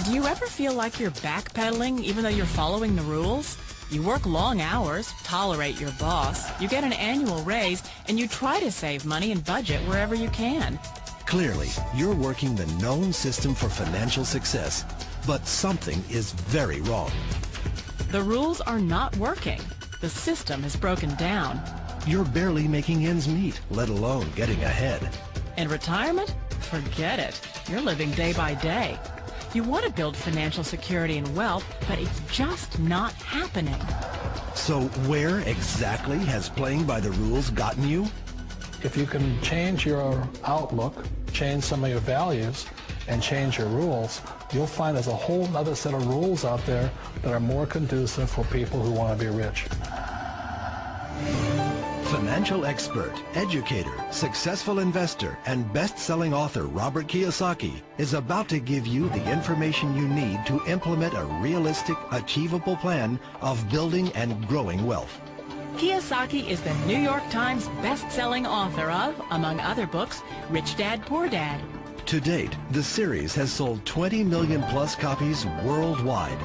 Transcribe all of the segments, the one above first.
Do you ever feel like you're backpedaling even though you're following the rules? You work long hours, tolerate your boss, you get an annual raise, and you try to save money and budget wherever you can. Clearly, you're working the known system for financial success, but something is very wrong. The rules are not working. The system has broken down. You're barely making ends meet, let alone getting ahead. And retirement? Forget it. You're living day by day. You want to build financial security and wealth, but it's just not happening. So where exactly has playing by the rules gotten you? If you can change your outlook, change some of your values, and change your rules, you'll find there's a whole other set of rules out there that are more conducive for people who want to be rich. Financial expert, educator, successful investor, and best-selling author Robert Kiyosaki is about to give you the information you need to implement a realistic, achievable plan of building and growing wealth. Kiyosaki is the New York Times best-selling author of, among other books, Rich Dad, Poor Dad. To date, the series has sold 20 million plus copies worldwide.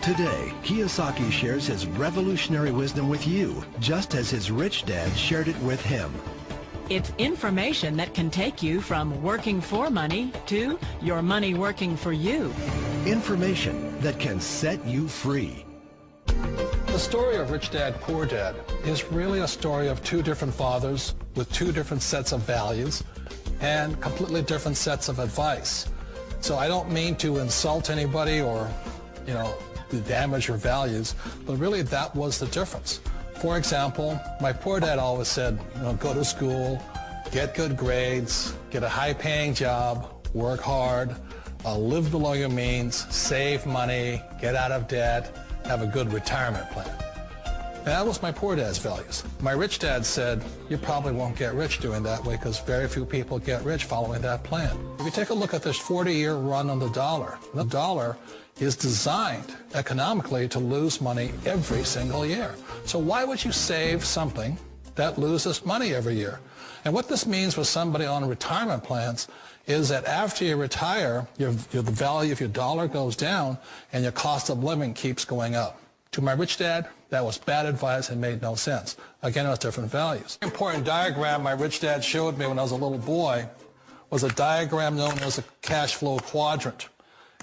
Today, Kiyosaki shares his revolutionary wisdom with you, just as his rich dad shared it with him. It's information that can take you from working for money to your money working for you. Information that can set you free. The story of Rich Dad, Poor Dad is really a story of two different fathers with two different sets of values and completely different sets of advice. So I don't mean to insult anybody or, to damage your values, but really that was the difference. For example, my poor dad always said, go to school, get good grades, get a high-paying job, work hard, live below your means, save money, get out of debt, have a good retirement plan. And that was my poor dad's values. My rich dad said, you probably won't get rich doing that way because very few people get rich following that plan. If you take a look at this 40-year run on the dollar is designed economically to lose money every single year. So why would you save something that loses money every year? And what this means for somebody on retirement plans is that after you retire, the value of your dollar goes down and your cost of living keeps going up. To my rich dad, that was bad advice and made no sense. Again, it was different values. An important diagram my rich dad showed me when I was a little boy was a diagram known as a cash flow quadrant.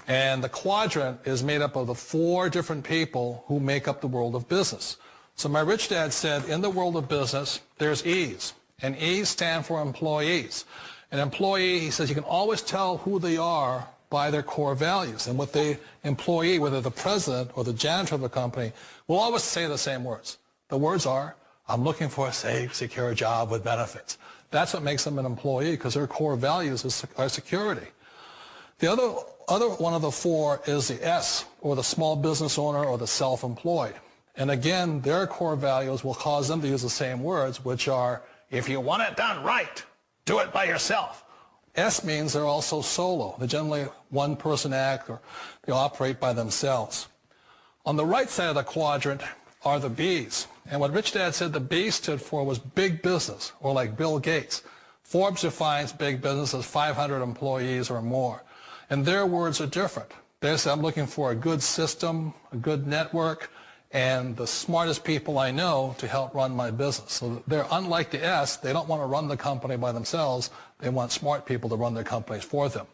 And the quadrant is made up of the four different people who make up the world of business. So my rich dad said, in the world of business, there's E's. And E's stand for employees. An employee, he says, you can always tell who they are by their core values. And with the employee, whether the president or the janitor of the company, will always say the same words. The words are, I'm looking for a safe, secure job with benefits. That's what makes them an employee, because their core values are security. The other one of the four is the S, or the small business owner or the self-employed. And again, their core values will cause them to use the same words, which are, if you want it done right, do it by yourself. S means they're also solo. They're generally one-person act, or they operate by themselves. On the right side of the quadrant are the B's. And what Rich Dad said the B stood for was big business, or like Bill Gates. Forbes defines big business as 500 employees or more. And their words are different. They say, I'm looking for a good system, a good network, and the smartest people I know to help run my business. So they're unlike the S. They don't want to run the company by themselves. They want smart people to run their companies for them.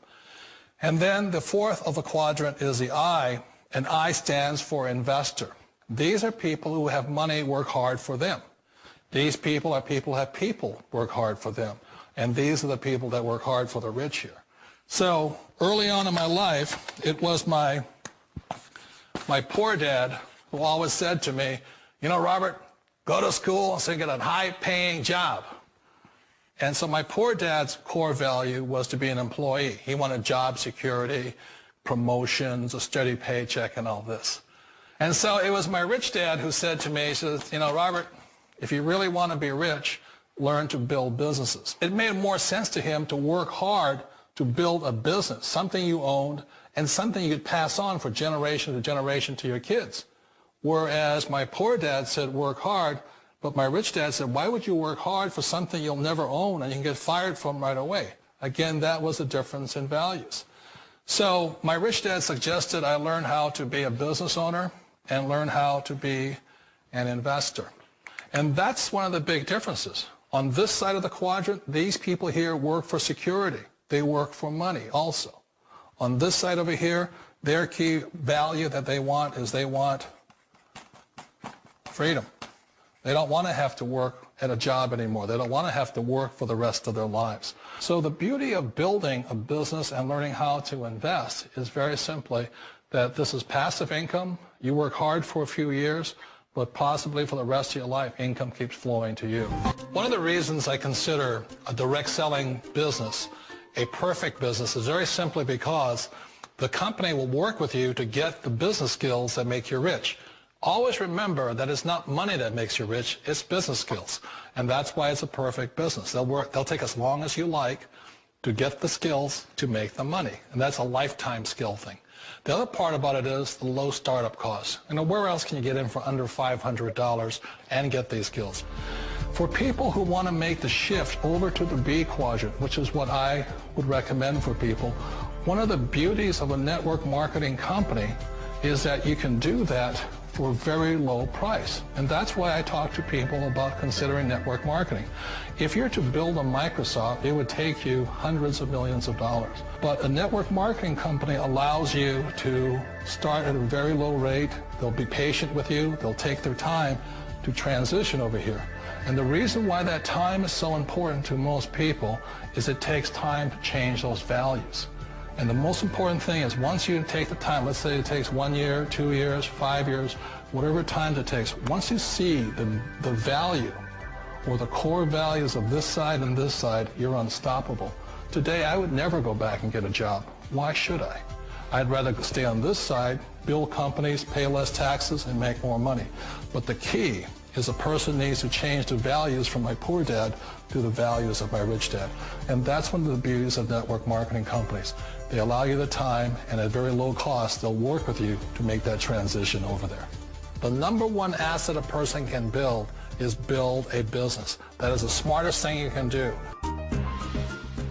And then the fourth of the quadrant is the I, and I stands for investor. These are people who have money work hard for them. These people are people who have people work hard for them. And these are the people that work hard for the rich here. So early on in my life, it was my poor dad who always said to me, Robert, go to school so you get a high-paying job. And so my poor dad's core value was to be an employee. He wanted job security, promotions, a steady paycheck, and all this. And so it was my rich dad who said to me, he says, Robert, if you really want to be rich, learn to build businesses. It made more sense to him to work hard to build a business, something you owned, and something you could pass on for generation to generation to your kids. Whereas my poor dad said work hard, but my rich dad said, why would you work hard for something you'll never own and you can get fired from right away? Again, that was a difference in values. So my rich dad suggested I learn how to be a business owner and learn how to be an investor. And that's one of the big differences. On this side of the quadrant, these people here work for security. They work for money also. On this side over here, their key value that they want is they want freedom. They don't want to have to work at a job anymore. They don't want to have to work for the rest of their lives. So the beauty of building a business and learning how to invest is very simply that this is passive income. You work hard for a few years, but possibly for the rest of your life, income keeps flowing to you. One of the reasons I consider a direct selling business a perfect business is very simply because the company will work with you to get the business skills that make you rich. Always remember that it's not money that makes you rich, it's business skills. And that's why it's a perfect business. They'll take as long as you like to get the skills to make the money. And that's a lifetime skill thing. The other part about it is the low startup costs. You know, where else can you get in for under $500 and get these skills? For people who want to make the shift over to the B quadrant, which is what I would recommend for people, one of the beauties of a network marketing company is that you can do that for a very low price. And that's why I talk to people about considering network marketing. If you're to build a Microsoft, it would take you hundreds of millions of dollars. But a network marketing company allows you to start at a very low rate. They'll be patient with you. They'll take their time to transition over here. And the reason why that time is so important to most people is it takes time to change those values. And the most important thing is once you take the time, let's say it takes 1 year, 2 years, 5 years, whatever time it takes, once you see the value or the core values of this side and this side, you're unstoppable. Today, I would never go back and get a job. Why should I? I'd rather stay on this side, build companies, pay less taxes, and make more money. But the key is a person needs to change the values from my poor dad to the values of my rich dad. And that's one of the beauties of network marketing companies. They allow you the time, and at very low cost, they'll work with you to make that transition over there. The number one asset a person can build is build a business. That is the smartest thing you can do.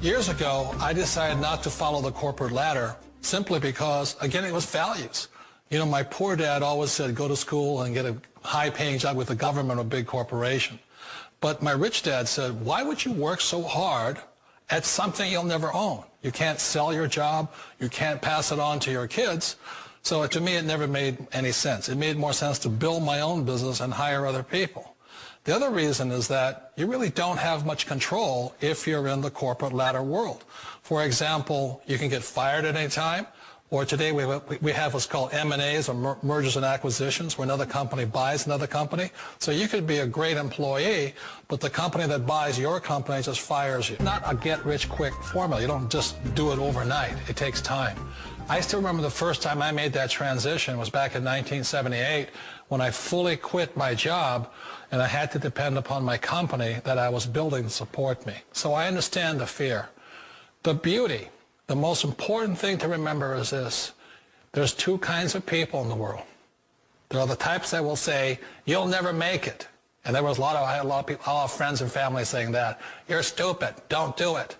Years ago, I decided not to follow the corporate ladder simply because, again, it was values. You know, my poor dad always said, go to school and get a high-paying job with the government or big corporation. But my rich dad said, why would you work so hard at something you'll never own? You can't sell your job. You can't pass it on to your kids. So to me, it never made any sense. It made more sense to build my own business and hire other people. The other reason is that you really don't have much control if you're in the corporate ladder world. For example, you can get fired at any time. Or today we have what's called M&As, or mergers and acquisitions, where another company buys another company. So you could be a great employee, but the company that buys your company just fires you. Not a get-rich-quick formula. You don't just do it overnight. It takes time. I still remember the first time I made that transition was back in 1978 when I fully quit my job and I had to depend upon my company that I was building to support me. So I understand the fear. The beauty. The most important thing to remember is this. There's two kinds of people in the world. There are the types that will say, you'll never make it. And I had a lot of people, a lot of friends and family saying that. You're stupid. Don't do it.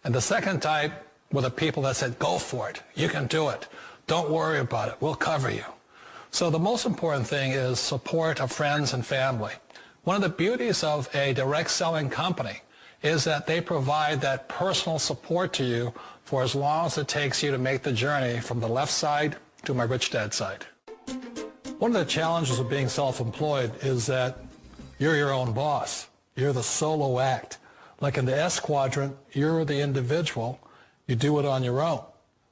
And the second type were the people that said, go for it. You can do it. Don't worry about it. We'll cover you. So the most important thing is support of friends and family. One of the beauties of a direct selling company is that they provide that personal support to you for as long as it takes you to make the journey from the left side to my rich dad side. One of the challenges of being self-employed is that you're your own boss. You're the solo act. Like in the S quadrant, you're the individual. You do it on your own.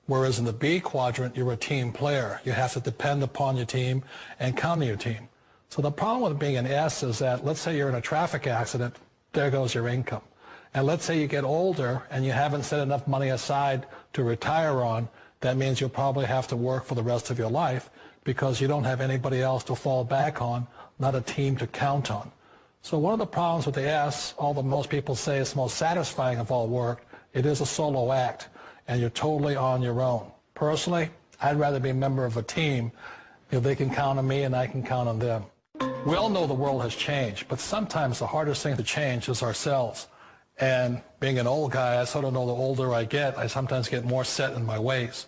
Whereas in the B quadrant, you're a team player. You have to depend upon your team and count on your team. So the problem with being an S is that, let's say you're in a traffic accident, there goes your income. And let's say you get older and you haven't set enough money aside to retire on, that means you'll probably have to work for the rest of your life because you don't have anybody else to fall back on, not a team to count on. So one of the problems with the S, although most people say it's the most satisfying of all work, it is a solo act and you're totally on your own. Personally, I'd rather be a member of a team if they can count on me and I can count on them. We all know the world has changed, but sometimes the hardest thing to change is ourselves. And being an old guy, I sort of know the older I get, I sometimes get more set in my ways.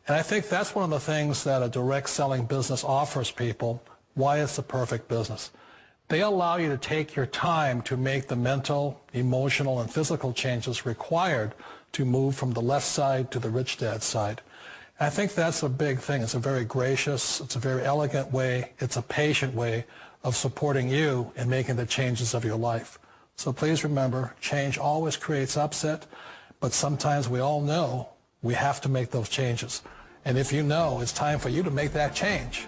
And I think that's one of the things that a direct selling business offers people, why it's the perfect business. They allow you to take your time to make the mental, emotional, and physical changes required to move from the left side to the rich dad side. I think that's a big thing. It's a very gracious, it's a very elegant way, it's a patient way of supporting you in making the changes of your life. So please remember, change always creates upset, but sometimes we all know we have to make those changes. And if you know it's time for you to make that change,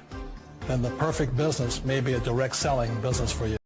then the perfect business may be a direct selling business for you.